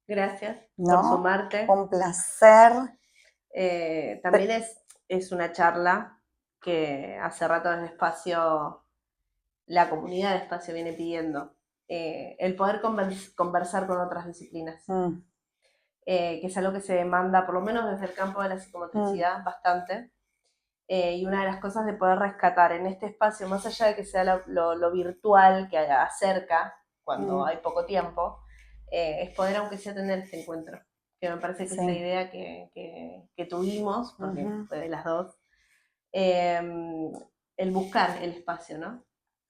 Gracias por ¿no? sumarte. Un placer. También es una charla que hace rato en el espacio, la comunidad de espacio viene pidiendo. El poder conversar con otras disciplinas, Mm, que es algo que se demanda, por lo menos desde el campo de la mm, psicomotricidad, bastante. Y una de las cosas de poder rescatar en este espacio, más allá de que sea lo virtual que acerca cuando mm, hay poco tiempo, es poder aunque sea tener este encuentro. Que me parece que esa sí. idea que tuvimos, porque Ujú, fue de las dos, eh, el buscar el espacio, ¿no?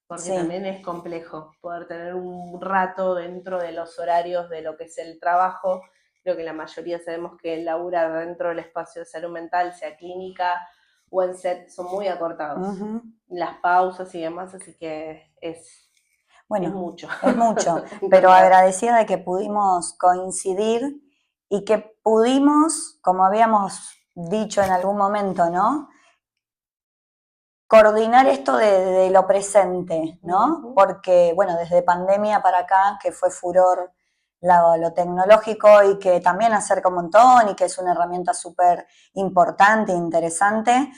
Porque sí. también es complejo poder tener un rato dentro de los horarios de lo que es el trabajo. Creo que la mayoría sabemos que laburar dentro del espacio de salud mental, sea clínica o en set, son muy acortados. Ujú. Las pausas y demás, así que es Bueno, mucho es mucho, pero encontrar. agradecida de que pudimos coincidir y que pudimos, como habíamos dicho en algún momento, ¿no? Coordinar esto de lo presente, ¿no? Uh-huh. Porque, bueno, desde pandemia para acá, que fue furor lo tecnológico y que también acerca un montón y que es una herramienta súper importante e interesante,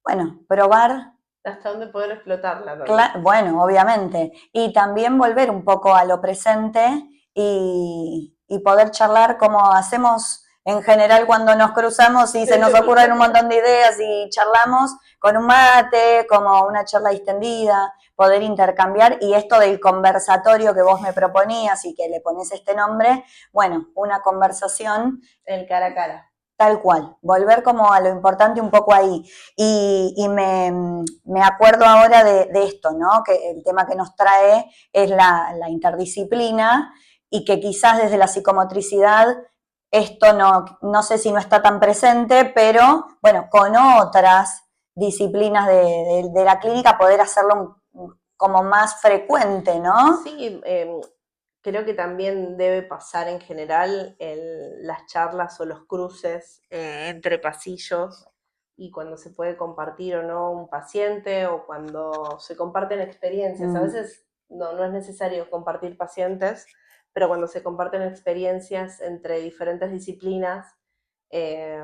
bueno, probar, Hasta dónde poder explotarla también. bueno, obviamente, y también volver un poco a lo presente y poder charlar como hacemos en general cuando nos cruzamos y se nos ocurren un montón de ideas y charlamos con un mate, como una charla distendida, poder intercambiar y esto del conversatorio que vos me proponías y que le pones este nombre, bueno, una conversación El cara a cara. tal cual, volver como a lo importante un poco ahí. Y me acuerdo ahora de esto, ¿no? Que el tema que nos trae es la interdisciplina y que quizás desde la psicomotricidad esto no sé si no está tan presente, pero bueno, con otras disciplinas de la clínica poder hacerlo como más frecuente, ¿no? Sí, creo que también debe pasar en general las charlas o los cruces entre pasillos y cuando se puede compartir o no un paciente o cuando se comparten experiencias. A Mm. veces no es necesario compartir pacientes, pero cuando se comparten experiencias entre diferentes disciplinas, eh,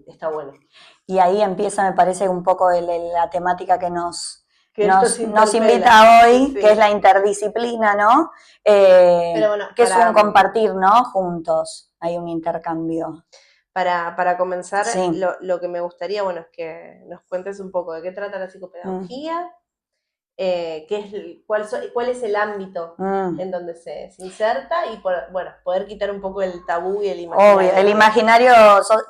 está bueno. Y ahí empieza, me parece, un poco la temática que Que nos nos interpela, invita sí, hoy, que es sí. la interdisciplina, ¿no? Pero bueno, Que es un compartir, ¿no? Juntos, hay un intercambio. para comenzar, Sí. lo que me gustaría, bueno, es que nos cuentes un poco de qué trata la Mm, psicopedagogía, cuál es el ámbito mm. en donde se inserta y, bueno, poder quitar un poco el tabú y el Obvio, imaginario el también. imaginario,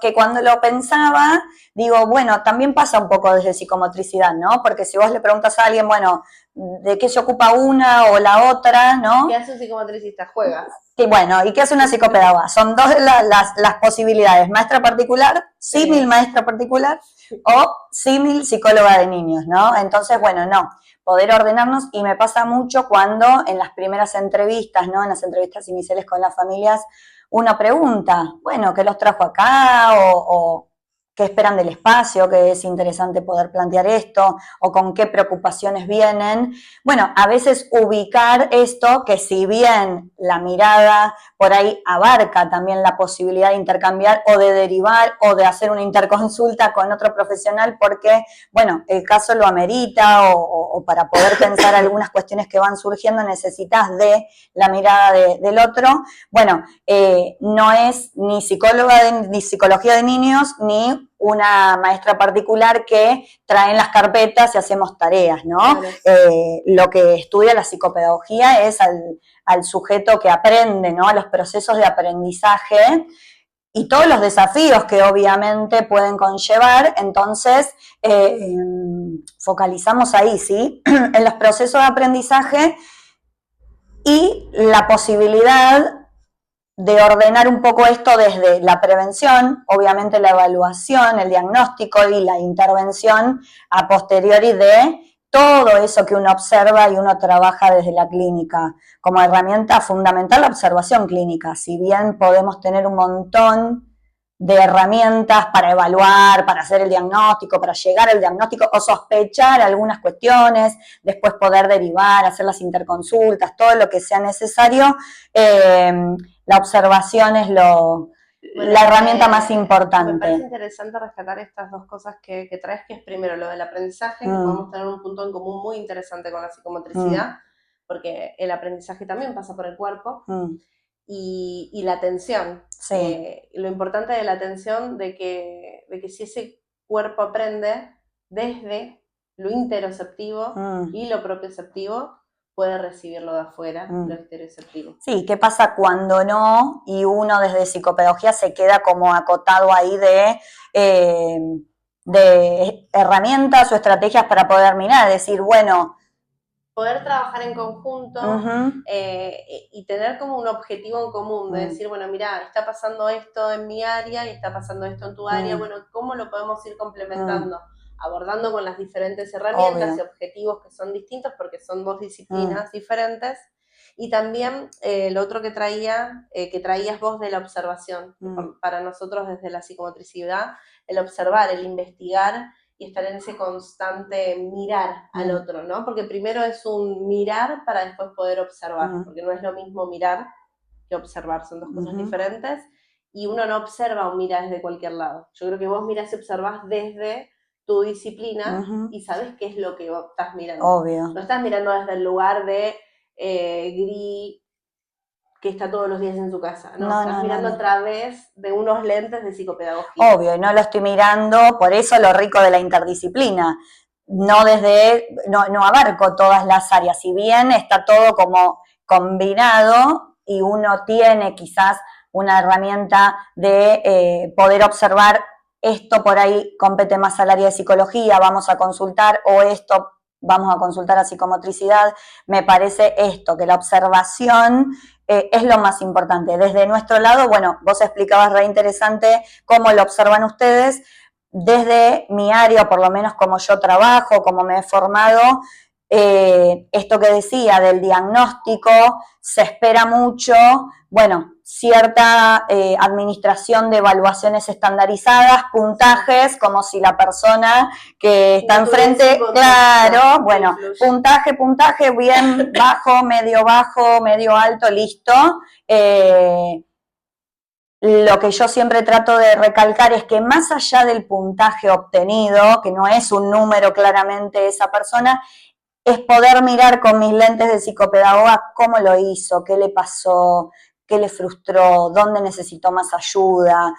que cuando lo pensaba, digo, bueno, también pasa un poco desde psicomotricidad, ¿no? Porque si vos le preguntas a alguien, bueno, ¿de qué se ocupa una o la otra, ¿Qué ¿no? hace un psicomotricista? Juega. Y bueno, ¿y qué hace una psicopedagoga? Son dos de las posibilidades, maestra particular, símil Sí. maestra particular o símil psicóloga de niños, ¿no? Entonces, bueno, no, poder ordenarnos y me pasa mucho cuando en las primeras entrevistas, ¿no? En las entrevistas iniciales con las familias, uno pregunta, bueno, ¿qué los trajo acá? O qué esperan del espacio, que es interesante poder plantear esto, o con qué preocupaciones vienen. Bueno, a veces ubicar esto, que si bien la mirada por ahí abarca también la posibilidad de intercambiar o de derivar o de hacer una interconsulta con otro profesional porque, bueno, el caso lo amerita o para poder pensar algunas cuestiones que van surgiendo necesitas de la mirada del otro. Bueno, no es ni ni psicología de niños ni una maestra particular que traen las carpetas y hacemos tareas, ¿no? Claro. Lo que estudia la psicopedagogía es al sujeto que aprende, ¿no? A los procesos de aprendizaje y todos los desafíos que obviamente pueden conllevar, entonces focalizamos ahí, ¿sí? En los procesos de aprendizaje y la posibilidad de ordenar un poco esto desde la prevención, obviamente la evaluación, el diagnóstico y la intervención a posteriori de todo eso que uno observa y uno trabaja desde la clínica. Como herramienta fundamental la observación clínica, si bien podemos tener un montón de herramientas para evaluar, para hacer el diagnóstico, para llegar al diagnóstico o sospechar algunas cuestiones, después poder derivar, hacer las interconsultas, todo lo que sea necesario. La observación es la herramienta más importante. Me parece interesante rescatar estas dos cosas que traes, que es primero lo del aprendizaje, que podemos tener un punto en común muy interesante con la psicomotricidad, porque el aprendizaje también pasa por el cuerpo. Y la atención. Sí. Lo importante de la atención de que si ese cuerpo aprende desde lo interoceptivo y lo propioceptivo, puede recibirlo de afuera, lo exteroceptivo. Sí, ¿qué pasa cuando no? Y uno desde psicopedagogía se queda como acotado ahí de herramientas o estrategias para poder mirar, decir, bueno, poder trabajar en conjunto y tener como un objetivo en común, de decir, bueno, mira, está pasando esto en mi área y está pasando esto en tu área, bueno, ¿cómo lo podemos ir complementando? Abordando con las diferentes herramientas y objetivos que son distintos porque son dos disciplinas diferentes. Y también lo otro que traías vos de la observación, para nosotros desde la psicomotricidad, el observar, el investigar y estar en ese constante mirar al otro, ¿no? Porque primero es un mirar para después poder observar, porque no es lo mismo mirar que observar, son dos cosas diferentes, y uno no observa o mira desde cualquier lado. Yo creo que vos mirás y observás desde tu disciplina y sabes qué es lo que estás mirando. Obvio. No estás mirando desde el lugar de Gris, que está todos los días en su casa, ¿no? Estás mirando a través de unos lentes de psicopedagogía. Obvio, y no lo estoy mirando, por eso lo rico de la interdisciplina. No abarco todas las áreas, si bien está todo como combinado y uno tiene quizás una herramienta de poder observar esto por ahí compete más al área de psicología, vamos a consultar, o esto vamos a consultar a psicomotricidad, me parece esto, que la observación es lo más importante. Desde nuestro lado, bueno, vos explicabas re interesante cómo lo observan ustedes. Desde mi área, por lo menos como yo trabajo, como me he formado, esto que decía del diagnóstico, se espera mucho, bueno, cierta administración de evaluaciones estandarizadas, puntajes, como si la persona que está enfrente, claro, bueno, puntaje, bien bajo, medio alto, listo. Lo que yo siempre trato de recalcar es que más allá del puntaje obtenido, que no es un número claramente esa persona, es poder mirar con mis lentes de psicopedagoga cómo lo hizo, qué le pasó, qué le frustró, dónde necesitó más ayuda,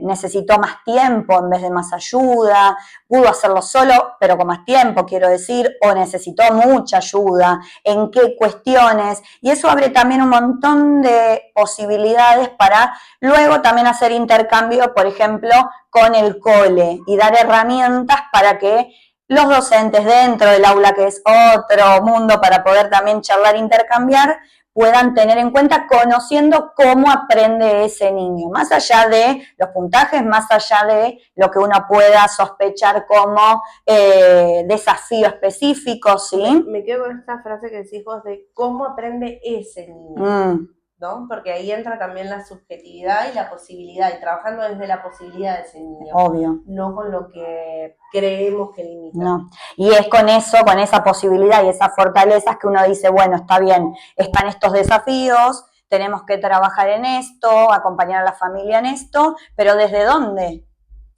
necesitó más tiempo en vez de más ayuda, pudo hacerlo solo, pero con más tiempo, quiero decir, o necesitó mucha ayuda, en qué cuestiones, y eso abre también un montón de posibilidades para luego también hacer intercambio, por ejemplo, con el cole y dar herramientas para que los docentes dentro del aula, que es otro mundo para poder también charlar e intercambiar, puedan tener en cuenta conociendo cómo aprende ese niño, más allá de los puntajes, más allá de lo que uno pueda sospechar como desafío específico, ¿sí? Me quedo con esta frase que decís vos de cómo aprende ese niño. ¿No? Porque ahí entra también la subjetividad y la posibilidad, y trabajando desde la posibilidad de ese niño. Obvio. No con lo que creemos que limita. No, y es con eso, con esa posibilidad y esas fortalezas que uno dice, bueno, está bien, están estos desafíos, tenemos que trabajar en esto, acompañar a la familia en esto, pero ¿desde dónde?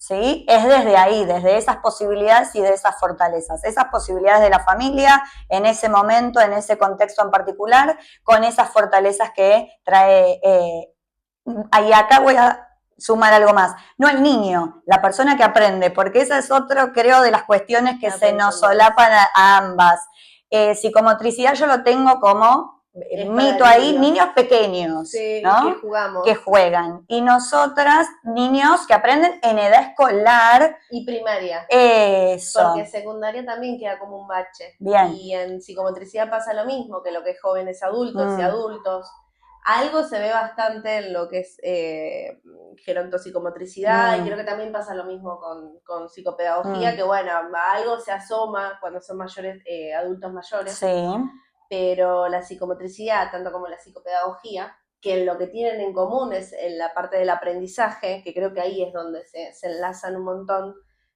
¿Sí? Es desde ahí, desde esas posibilidades y de esas fortalezas, esas posibilidades de la familia en ese momento, en ese contexto en particular, con esas fortalezas que trae, y acá voy a sumar algo más, no el niño, la persona que aprende, porque esa es otro, creo, de las cuestiones que se nos solapan a ambas. Psicomotricidad yo lo tengo como mito ahí, niños pequeños, sí, ¿no? Que jugamos. Que juegan. Y nosotras, niños que aprenden en edad escolar. Y primaria. Eso. Porque secundaria también queda como un bache. Bien. Y en psicomotricidad pasa lo mismo, que lo que es jóvenes adultos y adultos. Algo se ve bastante en lo que es gerontopsicomotricidad, y creo que también pasa lo mismo con psicopedagogía, que bueno, algo se asoma cuando son mayores, adultos mayores. Sí. Pero la psicomotricidad, tanto como la psicopedagogía, que lo que tienen en común es en la parte del aprendizaje, que creo que ahí es donde se enlazan un montón.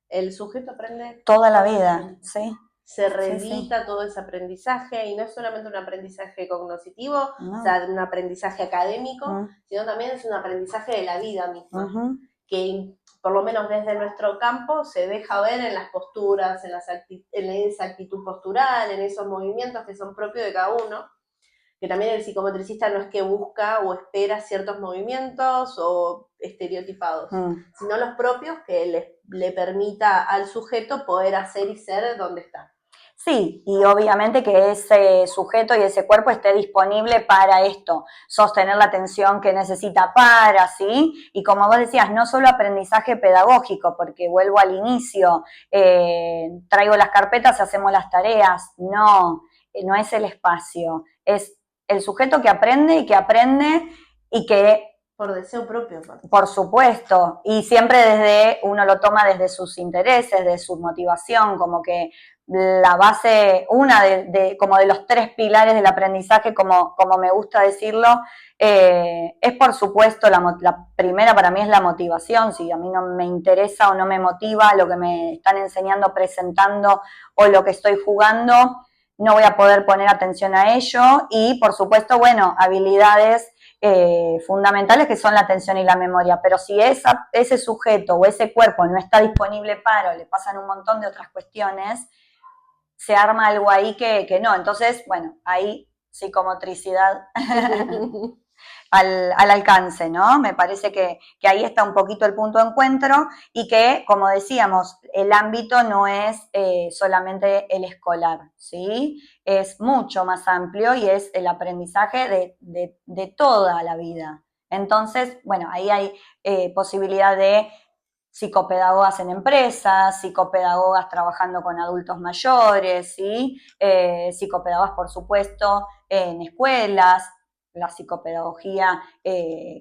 El sujeto aprende toda la vida, sí. Se Sí, sí. reedita todo ese aprendizaje y no es solamente un aprendizaje cognoscitivo, o No. sea, un aprendizaje académico, sino también es un aprendizaje de la vida misma, que por lo menos desde nuestro campo se deja ver en las posturas, en esa actitud postural, en esos movimientos que son propios de cada uno, que también el psicomotricista no es que busca o espera ciertos movimientos o estereotipados, sino los propios que le permita al sujeto poder hacer y ser donde está. Sí, y obviamente que ese sujeto y ese cuerpo esté disponible para esto, sostener la atención que necesita para, ¿sí? Y como vos decías, no solo aprendizaje pedagógico, porque vuelvo al inicio, traigo las carpetas, hacemos las tareas, no, no es el espacio, es el sujeto que aprende y que por deseo propio. Por supuesto, y siempre desde, uno lo toma desde sus intereses, de su motivación, como que la base, una como de los 3 pilares del aprendizaje, como me gusta decirlo, es por supuesto, la primera para mí es la motivación. Si a mí no me interesa o no me motiva lo que me están enseñando, presentando o lo que estoy jugando, no voy a poder poner atención a ello. Y por supuesto, bueno, habilidades fundamentales que son la atención y la memoria, pero si ese sujeto o ese cuerpo no está disponible para, o le pasan un montón de otras cuestiones, se arma algo ahí que no. Entonces, bueno, ahí psicomotricidad al alcance, ¿no? Me parece que ahí está un poquito el punto de encuentro y que, como decíamos, el ámbito no es solamente el escolar, ¿sí? Es mucho más amplio y es el aprendizaje de toda la vida. Entonces, bueno, ahí hay posibilidad de psicopedagogas en empresas, psicopedagogas trabajando con adultos mayores, ¿sí? Psicopedagogas, por supuesto, en escuelas, la psicopedagogía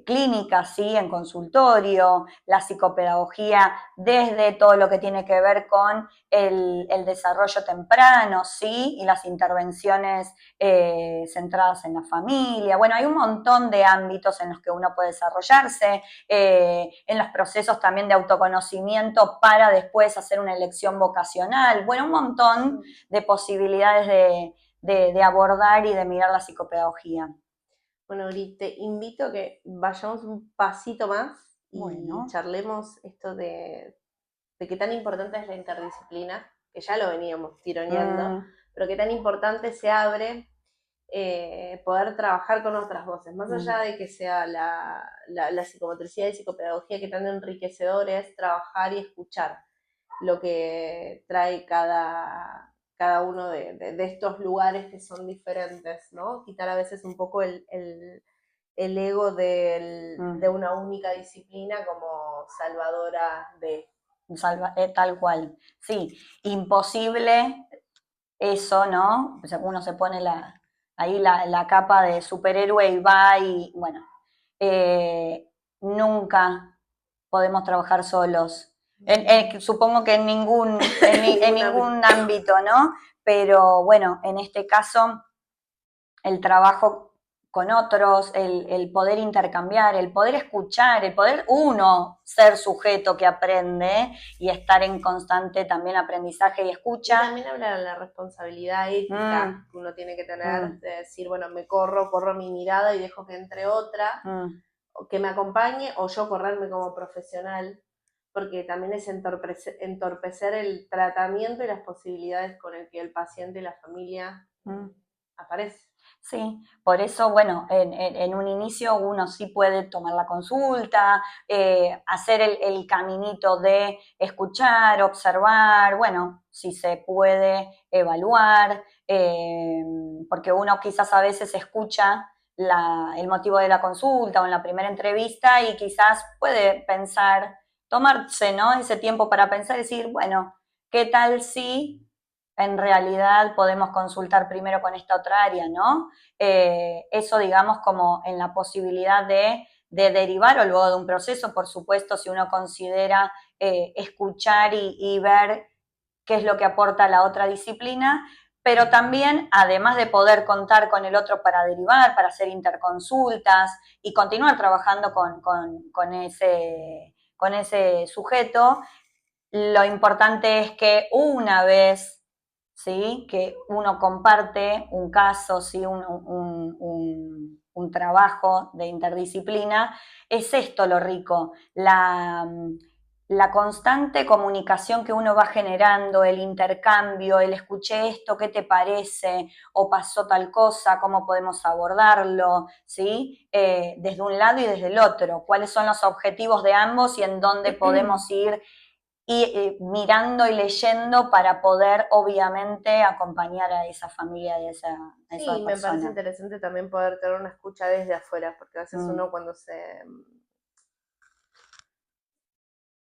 clínica, ¿sí? En consultorio, la psicopedagogía desde todo lo que tiene que ver con el desarrollo temprano, ¿sí? Y las intervenciones centradas en la familia. Bueno, hay un montón de ámbitos en los que uno puede desarrollarse, en los procesos también de autoconocimiento para después hacer una elección vocacional. Bueno, un montón de posibilidades de abordar y de mirar la psicopedagogía. Bueno, Uri, te invito a que vayamos un pasito más y charlemos esto de qué tan importante es la interdisciplina, que ya lo veníamos tironeando, pero qué tan importante se abre poder trabajar con otras voces, más allá de que sea la psicomotricidad y psicopedagogía, que tan enriquecedor es trabajar y escuchar lo que trae cada uno de estos lugares que son diferentes, ¿no? Quitar a veces un poco el ego de una única disciplina como salvadora de... Tal cual, sí, imposible eso, ¿no? O sea, uno se pone ahí la capa de superhéroe y va y, bueno, nunca podemos trabajar solos. Supongo que en ningún ámbito, ¿no? Pero bueno, en este caso, el trabajo con otros, el poder intercambiar, el poder escuchar, el poder uno ser sujeto que aprende y estar en constante también aprendizaje y escucha. Y también habla de la responsabilidad ética que uno tiene que tener, de decir, bueno, me corro mi mirada y dejo que entre otra, que me acompañe, o yo correrme como profesional, porque también es entorpecer el tratamiento y las posibilidades con el que el paciente y la familia aparece. Sí, por eso, bueno, en un inicio uno sí puede tomar la consulta, hacer el caminito de escuchar, observar, bueno, si se puede evaluar, porque uno quizás a veces escucha el motivo de la consulta o en la primera entrevista y quizás puede pensar, tomarse, ¿no? Ese tiempo para pensar y decir, bueno, ¿qué tal si en realidad podemos consultar primero con esta otra área, ¿no? Eso, digamos, como en la posibilidad de derivar o luego de un proceso, por supuesto, si uno considera escuchar y ver qué es lo que aporta la otra disciplina, pero también, además de poder contar con el otro para derivar, para hacer interconsultas y continuar trabajando con ese sujeto, lo importante es que una vez, ¿sí?, que uno comparte un caso, ¿sí?, un trabajo de interdisciplina, es esto lo rico, la constante comunicación que uno va generando, el intercambio, el escuché esto, ¿qué te parece? O pasó tal cosa, ¿cómo podemos abordarlo? ¿Sí? Desde un lado y desde el otro, cuáles son los objetivos de ambos y en dónde podemos ir mirando y leyendo para poder, obviamente, acompañar a esa familia de esa Sí, me parece persona. interesante también poder tener una escucha desde afuera, porque a veces uno cuando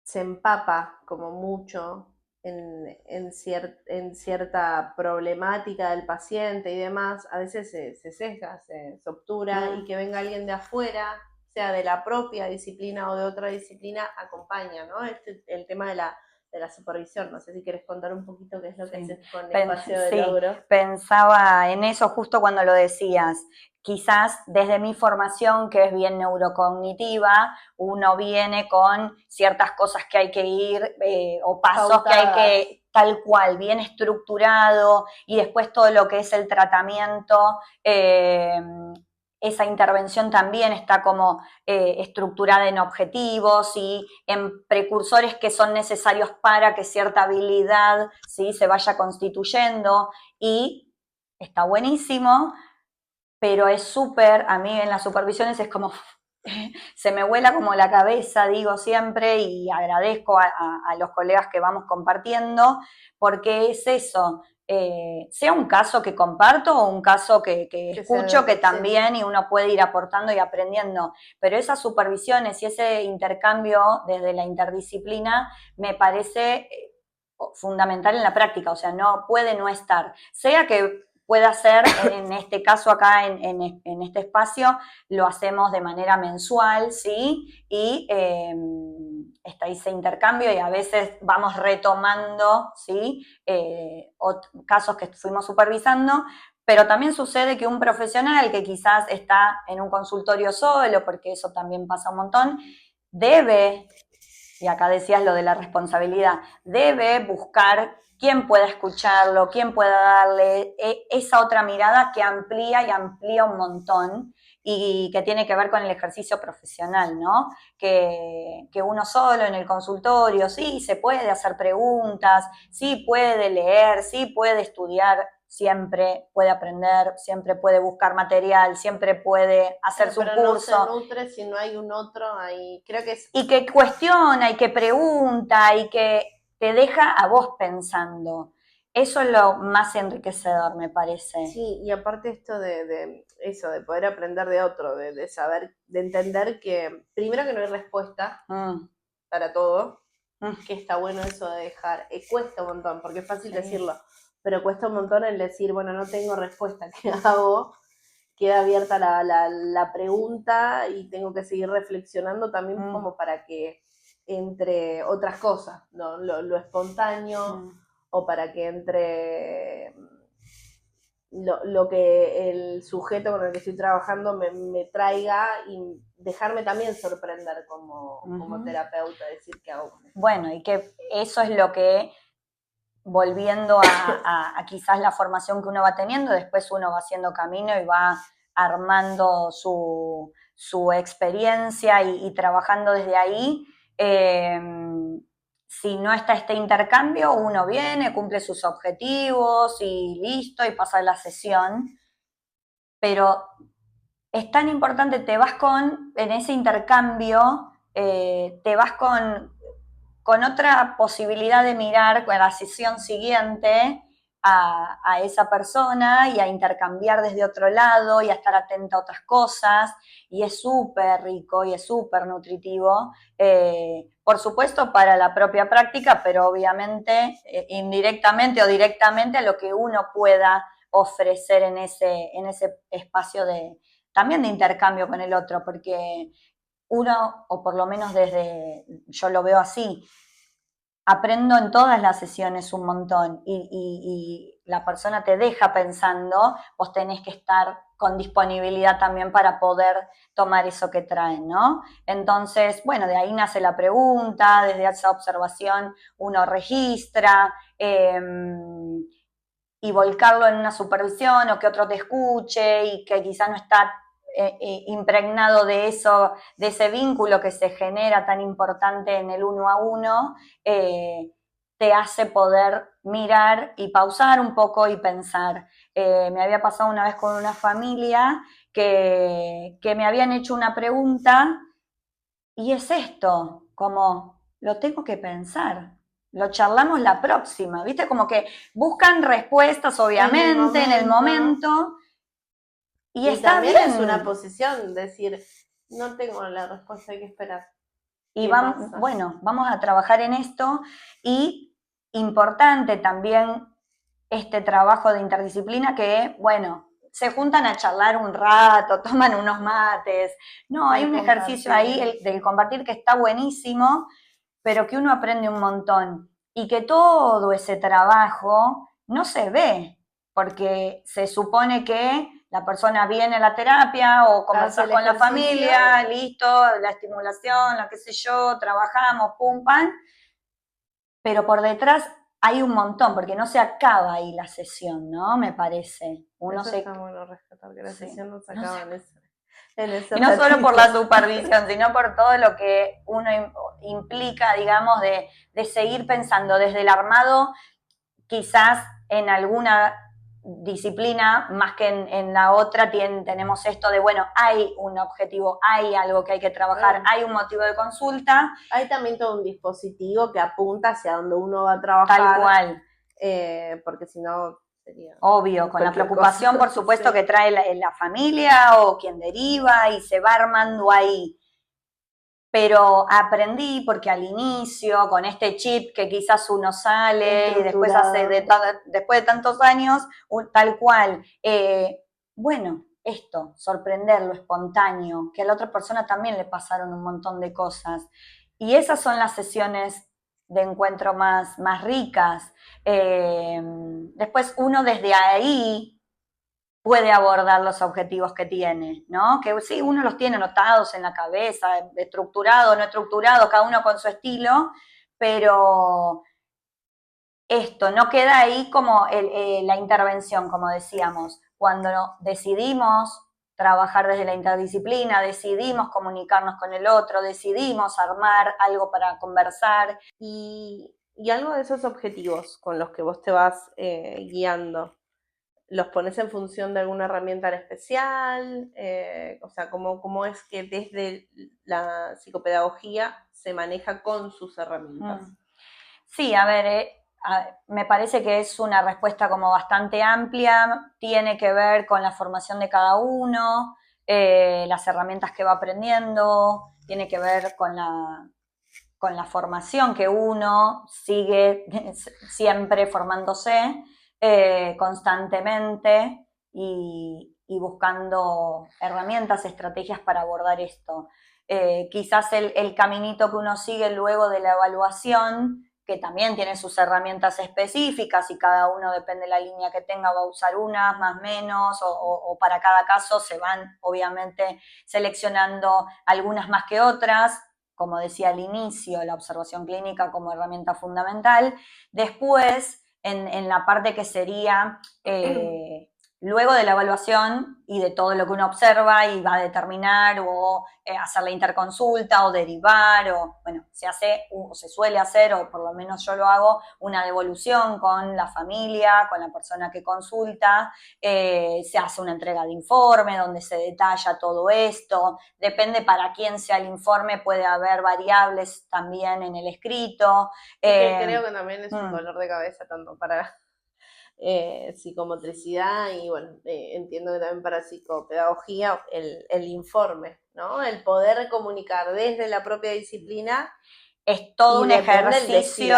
se empapa como mucho en cierta problemática del paciente y demás, a veces se sesga, se obtura y que venga alguien de afuera, sea de la propia disciplina o de otra disciplina, acompaña, ¿no? El tema de la supervisión. No sé si quieres contar un poquito qué es lo que haces con Espacio de Sí, Logro. pensaba en eso justo cuando lo decías. Quizás desde mi formación, que es bien neurocognitiva, uno viene con ciertas cosas que hay que ir o pasos que hay Pautadas. que, tal cual, bien estructurado, y después todo lo que es el tratamiento, esa intervención también está como estructurada en objetivos y en precursores que son necesarios para que cierta habilidad, ¿sí?, se vaya constituyendo, y está buenísimo, pero es súper, a mí en las supervisiones es como, se me vuela como la cabeza, digo siempre, y agradezco a los colegas que vamos compartiendo, porque es eso, sea un caso que comparto o un caso que escucho, que también, y uno puede ir aportando y aprendiendo, pero esas supervisiones y ese intercambio desde la interdisciplina me parece fundamental en la práctica, o sea, no puede no estar, sea que pueda ser, en este caso acá, en este espacio, lo hacemos de manera mensual, ¿sí? Y está ese intercambio y a veces vamos retomando, ¿sí?, casos que fuimos supervisando, pero también sucede que un profesional que quizás está en un consultorio solo, porque eso también pasa un montón, debe, y acá decías lo de la responsabilidad, debe buscar quién pueda escucharlo, quién pueda darle esa otra mirada que amplía y amplía un montón y que tiene que ver con el ejercicio profesional, ¿no? Que uno solo en el consultorio, sí, se puede hacer preguntas, sí puede leer, sí puede estudiar, siempre puede aprender, siempre puede buscar material, siempre puede hacer su pero curso. No se nutre si no hay un otro ahí. Creo que es... Y que cuestiona y que pregunta y que te deja a vos pensando. Eso es lo más enriquecedor, me parece. Sí, y aparte esto de eso, de poder aprender de otro, de saber, de entender que primero que no hay respuesta para todo, que está bueno eso de dejar, cuesta un montón, porque es fácil decirlo, pero cuesta un montón el decir, bueno, no tengo respuesta, ¿qué hago? Queda abierta la pregunta y tengo que seguir reflexionando también como para que entre otras cosas, ¿no? Lo espontáneo o para que entre lo que el sujeto con el que estoy trabajando me traiga y dejarme también sorprender como terapeuta, decir que hago. Bueno, y que eso es lo que, volviendo a quizás la formación que uno va teniendo, después uno va haciendo camino y va armando su experiencia y trabajando desde ahí. Si no está este intercambio, uno viene, cumple sus objetivos y listo, y pasa la sesión. Pero es tan importante, en ese intercambio, te vas con otra posibilidad de mirar con la sesión siguiente a esa persona y a intercambiar desde otro lado y a estar atenta a otras cosas, y es súper rico y es súper nutritivo, por supuesto para la propia práctica, pero obviamente indirectamente o directamente a lo que uno pueda ofrecer en ese espacio también de intercambio con el otro, porque uno, o por lo menos yo lo veo así, aprendo en todas las sesiones un montón y la persona te deja pensando, vos tenés que estar con disponibilidad también para poder tomar eso que traen, ¿no? Entonces, bueno, de ahí nace la pregunta, desde esa observación uno registra, y volcarlo en una supervisión o que otro te escuche y que quizá no está impregnado de eso, de ese vínculo que se genera tan importante en el uno a uno, te hace poder mirar y pausar un poco y pensar. Me había pasado una vez con una familia que me habían hecho una pregunta y es esto, como lo tengo que pensar, lo charlamos la próxima, ¿viste? Como que buscan respuestas, obviamente, en el momento, y está también bien. es una posición, decir, no tengo la respuesta, hay que esperar. Y bueno, vamos a trabajar en esto, y importante también este trabajo de interdisciplina que, bueno, se juntan a charlar un rato, toman unos mates. No, hay un ejercicio ahí del compartir que está buenísimo, pero que uno aprende un montón. Y que todo ese trabajo no se ve, porque se supone que la persona viene a la terapia o conversar con la familia, listo, la estimulación, lo que sé yo, trabajamos, pum, pam, pero por detrás hay un montón, porque no se acaba ahí la sesión, ¿no? Me parece. Eso está bueno rescatar, que la sesión no se acaba en ese y no ratito. solo por la supervisión, sino por todo lo que uno implica, digamos, de seguir pensando desde el armado, quizás en alguna disciplina más que en la otra tenemos esto de, bueno, hay un objetivo, hay algo que hay que trabajar, hay un motivo de consulta. Hay también todo un dispositivo que apunta hacia donde uno va a trabajar. Tal cual. Porque si no sería... Obvio, con la preocupación, por supuesto, que trae la familia o quien deriva y se va armando ahí. Pero aprendí porque al inicio, con este chip que quizás uno sale y después después de tantos años, tal cual, bueno, esto, sorprender, lo espontáneo, que a la otra persona también le pasaron un montón de cosas. Y esas son las sesiones de encuentro más ricas. Después uno desde ahí puede abordar los objetivos que tiene, ¿no? Que sí, uno los tiene anotados en la cabeza, estructurado, no estructurado, cada uno con su estilo, pero esto no queda ahí como la intervención, como decíamos. Cuando decidimos trabajar desde la interdisciplina, decidimos comunicarnos con el otro, decidimos armar algo para conversar. Y algo de esos objetivos con los que vos te vas guiando, ¿los pones en función de alguna herramienta en especial? O sea, ¿cómo es que desde la psicopedagogía se maneja con sus herramientas? Sí, a ver, me parece que es una respuesta como bastante amplia, tiene que ver con la formación de cada uno, las herramientas que va aprendiendo, tiene que ver con la formación que uno sigue siempre formándose constantemente y buscando herramientas, estrategias para abordar esto. Quizás el caminito que uno sigue luego de la evaluación, que también tiene sus herramientas específicas y cada uno, depende de la línea que tenga, va a usar unas, más menos, o para cada caso se van obviamente seleccionando algunas más que otras, como decía al inicio, la observación clínica como herramienta fundamental. Después, en la parte que sería luego de la evaluación y de todo lo que uno observa y va a determinar o hacer la interconsulta o derivar, o bueno, se hace o se suele hacer, o por lo menos yo lo hago, una devolución con la familia, con la persona que consulta, se hace una entrega de informe donde se detalla todo esto, depende para quién sea el informe, puede haber variables también en el escrito. Que creo que también es un dolor de cabeza tanto para psicomotricidad y bueno, entiendo que también para psicopedagogía el informe, ¿no? El poder comunicar desde la propia disciplina. Es todo un ejercicio,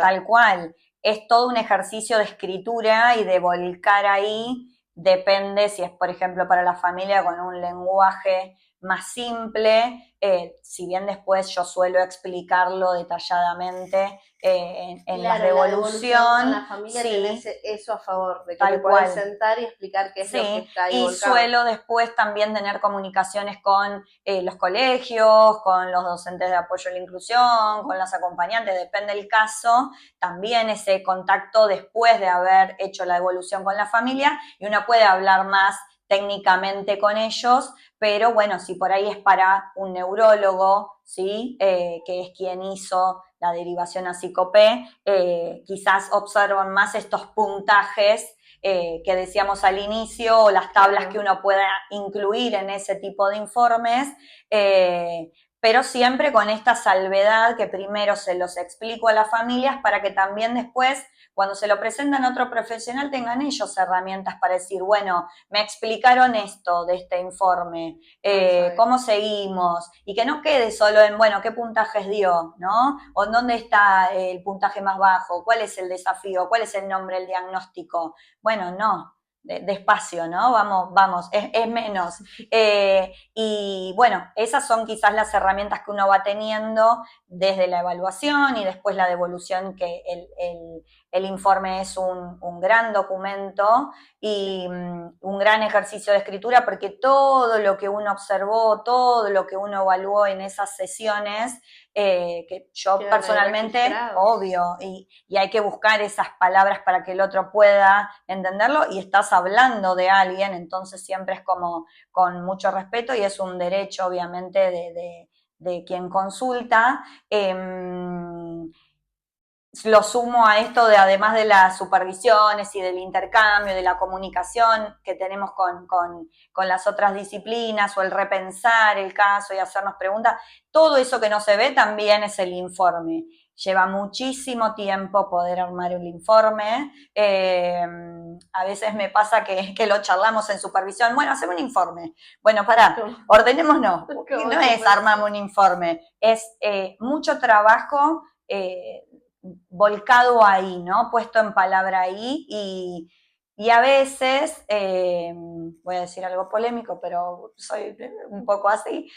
tal cual, es todo un ejercicio de escritura y de volcar ahí, depende si es, por ejemplo, para la familia con un lenguaje más simple, si bien después yo suelo explicarlo detalladamente en las Claro, la devolución con devolución, la familia tenés sí, eso a favor, de que te tal puedes cual. sentar y explicar qué es lo que Sí, está ahí y volcado. suelo después también tener comunicaciones con los colegios, con los docentes de apoyo a la inclusión, con las acompañantes, depende del caso, también ese contacto después de haber hecho la devolución con la familia y uno puede hablar más técnicamente con ellos, pero bueno, si por ahí es para un neurólogo, ¿sí? Que es quien hizo la derivación a Psicopé, quizás observan más estos puntajes que decíamos al inicio, o las tablas que uno pueda incluir en ese tipo de informes, pero siempre con esta salvedad que primero se los explico a las familias para que también después, cuando se lo presentan a otro profesional, tengan ellos herramientas para decir, bueno, me explicaron esto de este informe, cómo seguimos, y que no quede solo en, bueno, qué puntajes dio, ¿no? O dónde está el puntaje más bajo, cuál es el desafío, cuál es el nombre, el diagnóstico. Bueno, no, despacio, ¿no? Vamos, es menos. Y bueno, esas son quizás las herramientas que uno va teniendo desde la evaluación y después la devolución, que el informe es un gran documento y un gran ejercicio de escritura, porque todo lo que uno observó, todo lo que uno evaluó en esas sesiones, que yo Quedan personalmente, registrados. obvio, y hay que buscar esas palabras para que el otro pueda entenderlo, y estás hablando de alguien, entonces siempre es como con mucho respeto y es un derecho obviamente de quien consulta. Lo sumo a esto de, además de las supervisiones y del intercambio, de la comunicación que tenemos con las otras disciplinas, o el repensar el caso y hacernos preguntas, todo eso que no se ve también es el informe. Lleva muchísimo tiempo poder armar un informe. A veces me pasa que lo charlamos en supervisión. Bueno, hacemos un informe. Bueno, pará, ordenémonos. No es armamos un informe, es mucho trabajo volcado ahí, ¿no? Puesto en palabra ahí, y a veces, voy a decir algo polémico, pero soy un poco así,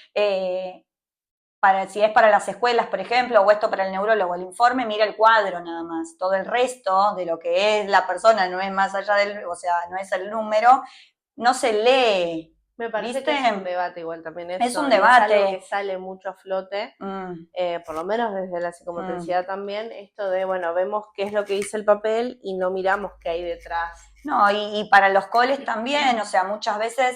si es para las escuelas, por ejemplo, o esto para el neurólogo, el informe mira el cuadro nada más, todo el resto de lo que es la persona no es más allá o sea, no es el número, no se lee. Me parece ¿Viste? que es un debate igual también Es eso, un y es algo que debate. sale mucho a flote, por lo menos desde la psicomotricidad también, esto de, bueno, vemos qué es lo que dice el papel y no miramos qué hay detrás. No, y para los coles también, o sea, muchas veces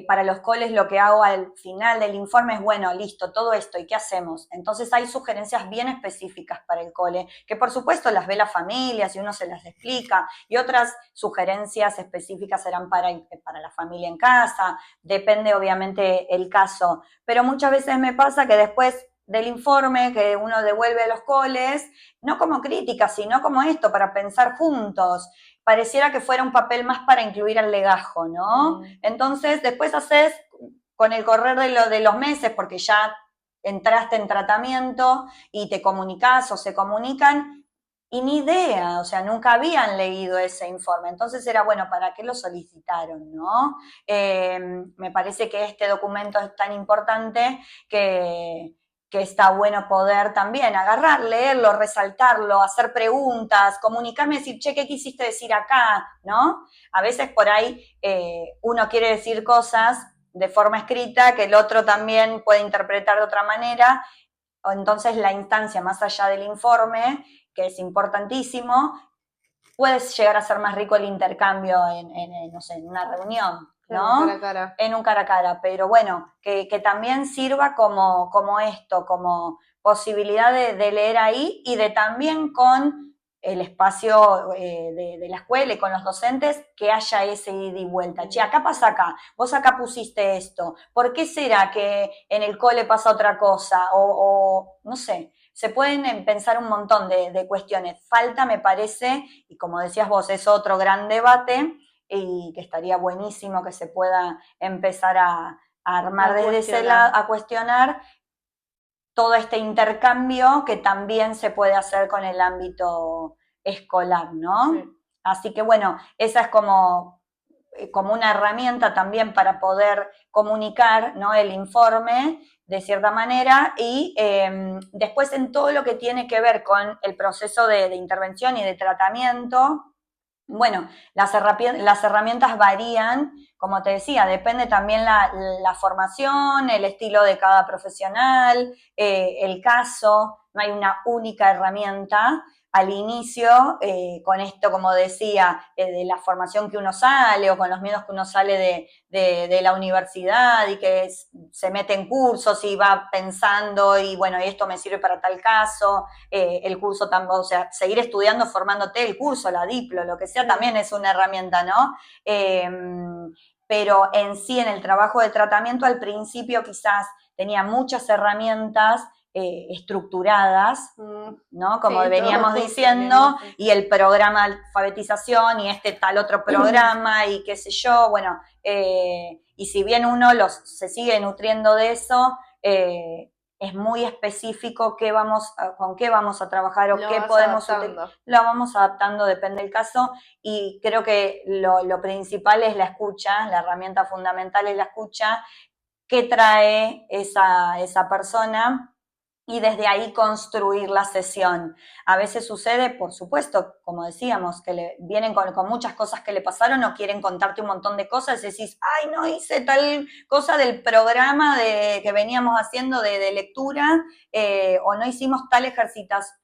para los coles lo que hago al final del informe es, bueno, listo, todo esto, ¿y qué hacemos? Entonces hay sugerencias bien específicas para el cole, que por supuesto las ve la familia, si uno se las explica, y otras sugerencias específicas serán para la familia en casa, depende obviamente el caso, pero muchas veces me pasa que después del informe que uno devuelve a los coles, no como crítica, sino como esto, para pensar juntos, pareciera que fuera un papel más para incluir al legajo, ¿no? Entonces, después haces, con el correr de los meses, porque ya entraste en tratamiento y te comunicás o se comunican, y ni idea, o sea, nunca habían leído ese informe. Entonces era, bueno, ¿para qué lo solicitaron, no? Me parece que este documento es tan importante que está bueno poder también agarrar, leerlo, resaltarlo, hacer preguntas, comunicarme, decir, che, ¿qué quisiste decir acá? ¿No? A veces por ahí uno quiere decir cosas de forma escrita que el otro también puede interpretar de otra manera, entonces la instancia más allá del informe, que es importantísimo, puede llegar a ser más rico el intercambio no sé, en una reunión, ¿no? Cara a cara. En un cara a cara, pero bueno, que también sirva como esto, como posibilidad de leer ahí, y de también con el espacio de la escuela y con los docentes, que haya ese ida y vuelta. Che, acá pasa acá, vos acá pusiste esto, ¿por qué será que en el cole pasa otra cosa? O no sé, se pueden pensar un montón de cuestiones. Falta, me parece, y como decías vos, es otro gran debate, y que estaría buenísimo que se pueda empezar a armar desde ese lado, a cuestionar todo este intercambio que también se puede hacer con el ámbito escolar, ¿no? Sí. Así que bueno, esa es como como una herramienta también para poder comunicar, ¿no?, el informe de cierta manera, y después en todo lo que tiene que ver con el proceso de intervención y de tratamiento, bueno, las herramientas varían, como te decía, depende también la formación, el estilo de cada profesional, el caso, no hay una única herramienta. Al inicio, con esto, como decía, de la formación que uno sale o con los miedos que uno sale de la universidad y que se mete en cursos y va pensando y bueno, esto me sirve para tal caso, el curso también, o sea, seguir estudiando, formándote, el curso, la diplo, lo que sea, también es una herramienta, ¿no? Pero en sí, en el trabajo de tratamiento, al principio quizás tenía muchas herramientas estructuradas, ¿no? Como Sí, veníamos todo diciendo, y el programa de alfabetización y este tal otro programa y qué sé yo, bueno, y si bien uno se sigue nutriendo de eso, es muy específico con qué vamos a trabajar o qué podemos utilizar. Lo vamos adaptando, depende del caso, y creo que lo principal es la escucha, la herramienta fundamental es la escucha, qué trae esa persona, y desde ahí construir la sesión. A veces sucede, por supuesto, como decíamos, que vienen con muchas cosas que le pasaron o quieren contarte un montón de cosas y decís, ay, no hice tal cosa del programa que veníamos haciendo de lectura, o no hicimos tal ejercitación.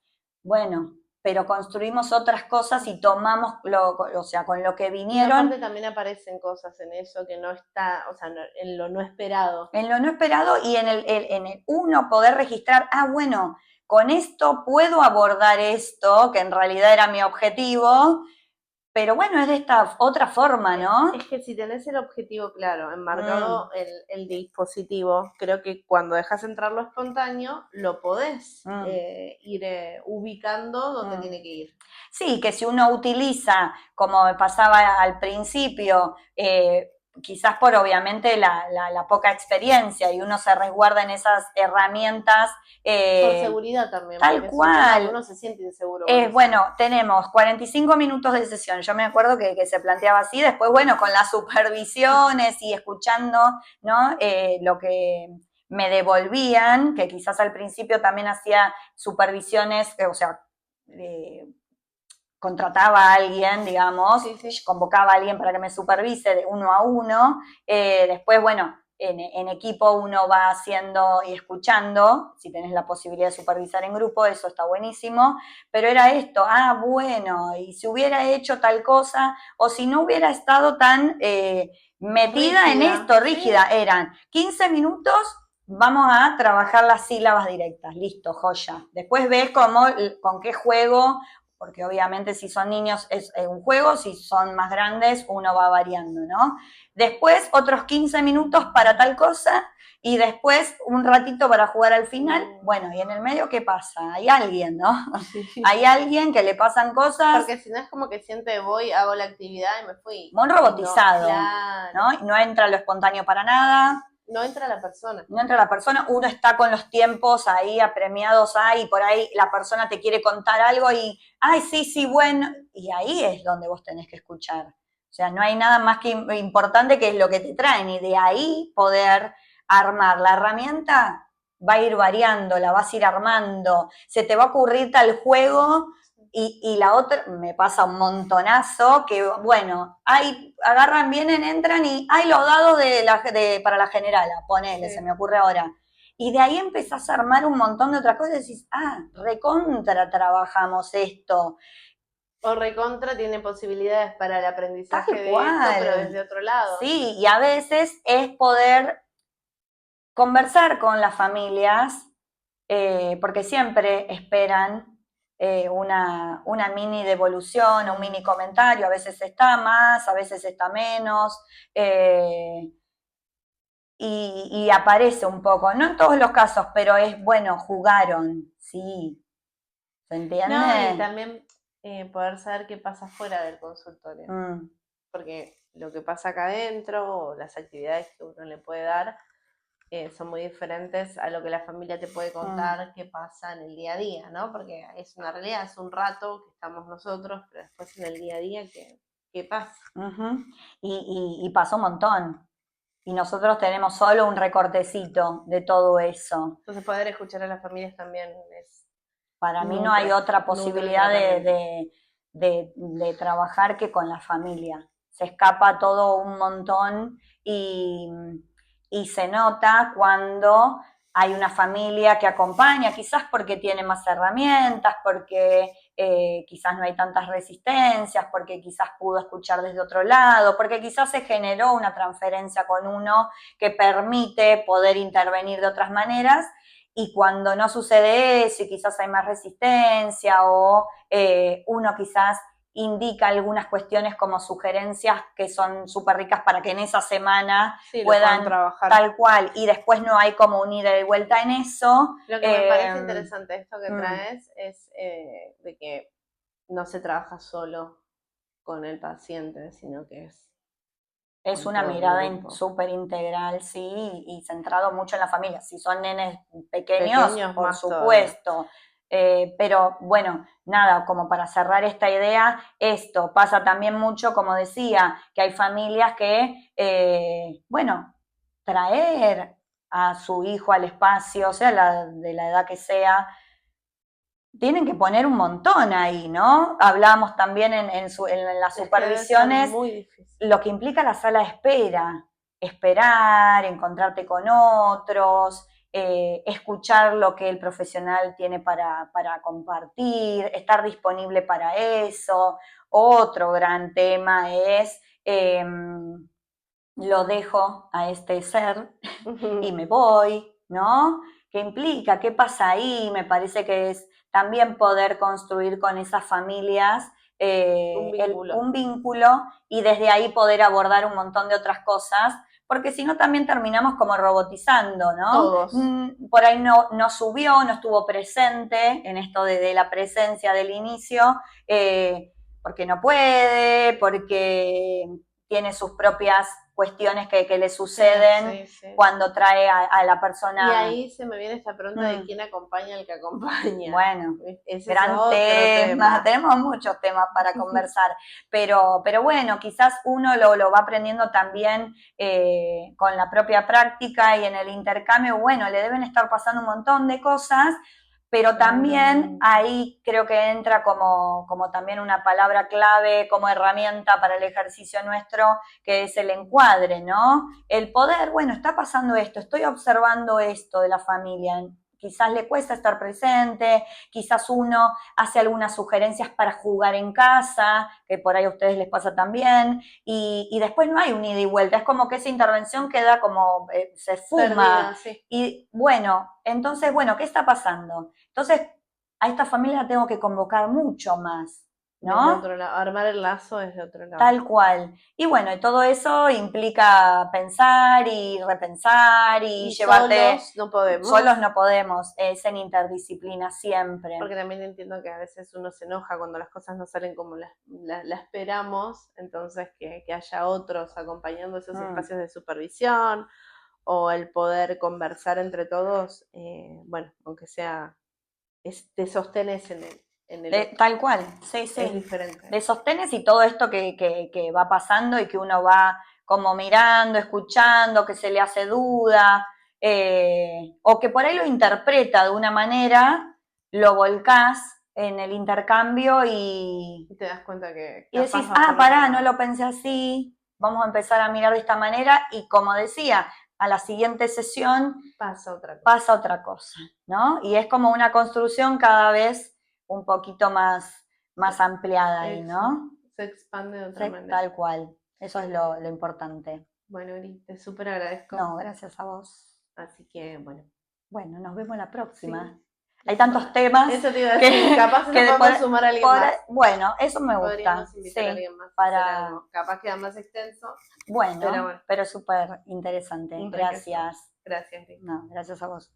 Bueno, pero construimos otras cosas y tomamos, o sea, con lo que vinieron. Y aparte también aparecen cosas en eso que no está, o sea, en lo no esperado. En lo no esperado y en el uno poder registrar, bueno, con esto puedo abordar esto, que en realidad era mi objetivo, pero bueno, es de esta otra forma, ¿no? Es que si tenés el objetivo claro, enmarcado el dispositivo, creo que cuando dejas entrar lo espontáneo, lo podés ir ubicando donde tiene que ir. Sí, que si uno utiliza, como me pasaba al principio, quizás por obviamente la poca experiencia, y uno se resguarda en esas herramientas. Por seguridad también. Tal cual. Uno se siente inseguro. Bueno, tenemos 45 minutos de sesión. Yo me acuerdo que se planteaba así. Después, bueno, con las supervisiones y escuchando, ¿no? Lo que me devolvían, que quizás al principio también hacía supervisiones, o sea, contrataba a alguien, digamos, convocaba a alguien para que me supervise de 1 a 1, después, bueno, en equipo uno va haciendo y escuchando, si tenés la posibilidad de supervisar en grupo, eso está buenísimo, pero era esto, bueno, y si hubiera hecho tal cosa, o si no hubiera estado tan metida rígida en esto, rígida, sí. Eran 15 minutos, vamos a trabajar las sílabas directas, listo, joya. Después ves con qué juego, porque obviamente si son niños es un juego, si son más grandes uno va variando, ¿no? Después otros 15 minutos para tal cosa y después un ratito para jugar al final. Bueno, y en el medio, ¿qué pasa? Hay alguien, ¿no? Sí. Hay alguien que le pasan cosas. Porque si no es como que siente voy, hago la actividad y me fui. Muy robotizado, ¿no? No entra lo espontáneo para nada. No entra la persona. No entra la persona, uno está con los tiempos ahí apremiados, y por ahí la persona te quiere contar algo y, sí, bueno, y ahí es donde vos tenés que escuchar. O sea, no hay nada más que importante que es lo que te traen, y de ahí poder armar la herramienta, va a ir variando, la vas a ir armando, se te va a ocurrir tal juego. Y la otra, me pasa un montonazo, que bueno, agarran, vienen, entran y hay los dados para la generala, ponele, sí. Se me ocurre ahora. Y de ahí empezás a armar un montón de otras cosas y decís, recontra trabajamos esto. O recontra tiene posibilidades para el aprendizaje de esto, pero desde otro lado. Sí, y a veces es poder conversar con las familias, porque siempre esperan una mini devolución o un mini comentario, a veces está más, a veces está menos, y aparece un poco, no en todos los casos, pero es bueno, jugaron, sí, ¿se entiende? No, y también poder saber qué pasa fuera del consultorio, porque lo que pasa acá adentro o las actividades que uno le puede dar son muy diferentes a lo que la familia te puede contar qué pasa en el día a día, ¿no? Porque es una realidad, es un rato que estamos nosotros, pero después en el día a día que que pasa. Y pasó un montón. Y nosotros tenemos solo un recortecito de todo eso. Entonces poder escuchar a las familias también es... Para mí no hay otra posibilidad de de trabajar que con la familia. Se escapa todo un montón y se nota cuando hay una familia que acompaña, quizás porque tiene más herramientas, porque quizás no hay tantas resistencias, porque quizás pudo escuchar desde otro lado, porque quizás se generó una transferencia con uno que permite poder intervenir de otras maneras. Y cuando no sucede eso y quizás hay más resistencia o uno quizás indica algunas cuestiones como sugerencias que son súper ricas para que en esa semana puedan trabajar tal cual y después no hay como un ida y vuelta en eso. Lo que me parece interesante esto que traes es de que no se trabaja solo con el paciente, sino que es una mirada súper integral, sí, y centrado mucho en la familia. Si son nenes pequeños por supuesto. Pero bueno, nada, como para cerrar esta idea, esto pasa también mucho, como decía, que hay familias que, bueno, traer a su hijo al espacio, sea de la edad que sea, tienen que poner un montón ahí, ¿no? Hablábamos también en las supervisiones, lo que implica la sala de espera, esperar, encontrarte con otros, escuchar lo que el profesional tiene para compartir, estar disponible para eso. Otro gran tema es, lo dejo a este ser y me voy, ¿no? ¿Qué implica? ¿Qué pasa ahí? Me parece que es también poder construir con esas familias un vínculo y desde ahí poder abordar un montón de otras cosas, porque si no también terminamos como robotizando, ¿no? Todos. Por ahí no subió, no estuvo presente en esto de la presencia del inicio, porque no puede, porque tiene sus propias cuestiones que le suceden cuando trae a la persona. Y ahí se me viene esta pregunta de quién acompaña al que acompaña. Bueno, gran tema. Tenemos muchos temas para conversar, pero bueno, quizás uno lo va aprendiendo también con la propia práctica y en el intercambio. Bueno, le deben estar pasando un montón de cosas, pero también ahí creo que entra como también una palabra clave, como herramienta para el ejercicio nuestro, que es el encuadre, ¿no? El poder, bueno, está pasando esto, estoy observando esto de la familia, quizás le cuesta estar presente, quizás uno hace algunas sugerencias para jugar en casa, que por ahí a ustedes les pasa también, y después no hay un ida y vuelta, es como que esa intervención queda como, se fuma. Perdida, sí. Y bueno, entonces, bueno, ¿qué está pasando? Entonces, a esta familia la tengo que convocar mucho más, ¿no? Desde otro lado, armar el lazo desde otro lado. Tal cual. Y bueno, y todo eso implica pensar y repensar y llevarte... Solos no podemos. Solos no podemos, es en interdisciplina siempre. Porque también entiendo que a veces uno se enoja cuando las cosas no salen como la esperamos, entonces que haya otros acompañando esos espacios de supervisión o el poder conversar entre todos, bueno, aunque sea, te sostenes en el tal cual, sí, sí. Es diferente. De sostenes y todo esto que va pasando y que uno va como mirando, escuchando, que se le hace duda, o que por ahí lo interpreta de una manera, lo volcás en el intercambio y te das cuenta que... Y decís, pará, no lo pensé así, vamos a empezar a mirar de esta manera y como decía, a la siguiente sesión pasa otra cosa, ¿no? Y es como una construcción cada vez un poquito más ampliada ahí, ¿no? Se expande de otra manera. Tal cual, eso es lo importante. Bueno, Uri, te súper agradezco. No, gracias a vos. Así que, bueno. Bueno, nos vemos la próxima. Sí. Hay tantos temas. Eso te iba a decir, capaz que podemos sumar a alguien más. Bueno, eso me gusta. Podríamos invitar a alguien más. Capaz queda más extenso. Bueno, pero súper interesante. Gracias. Gracias, Rick. No, gracias a vos.